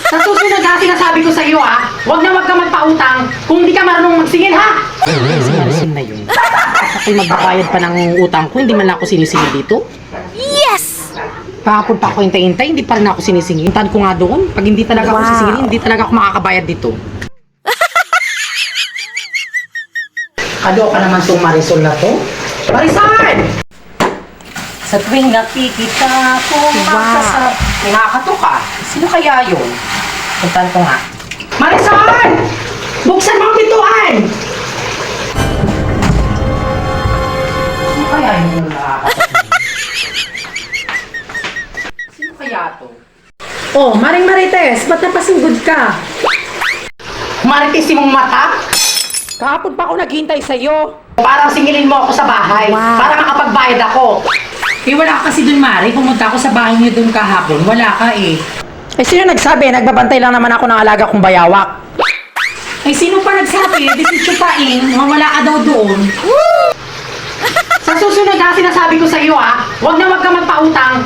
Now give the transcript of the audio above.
Sa susunod ha, sinasabi ko sa iyo ha, wag ka magpautang kung hindi ka marunong magsingil ha. Si Marisol na yun. Ako'y magbabayad pa ng utang ko, hindi man lang ako sinisingil dito. Yes! Kahapon pa ako hintay-hintay, hindi pa rin ako sinisingil. Hintahan ko nga doon, pag hindi talaga ako sisingil, hindi talaga ako makakabayad dito. Kaloka naman tong Marisol na to. Marisol! Sa tuwing nakikita ko, nakakatuka. Sino kaya yun? Puntahan ko nga. Marisol! Buksan mo ang pintuan! Sino kaya yun nakakatuka? Sino kaya to? Oh, Maring Marites, ba't napasinggod ka? Marites mong mata? Kahapon pa ako naghihintay sa'yo. Parang singilin mo ako sa bahay. Para makapagbayad ako. Eh wala ka kasi dun, Mari. Pumunta ako sa bahay niyo dun kahapon. Wala ka eh. Eh sino nagsabi? Nagbabantay lang naman ako ng alaga kong bayawak. Eh sino pa nagsabi? Di si Chupain. Wala ka daw doon. Sa susunod ha, sinasabi ko sa iyo ha, wag ka magpautang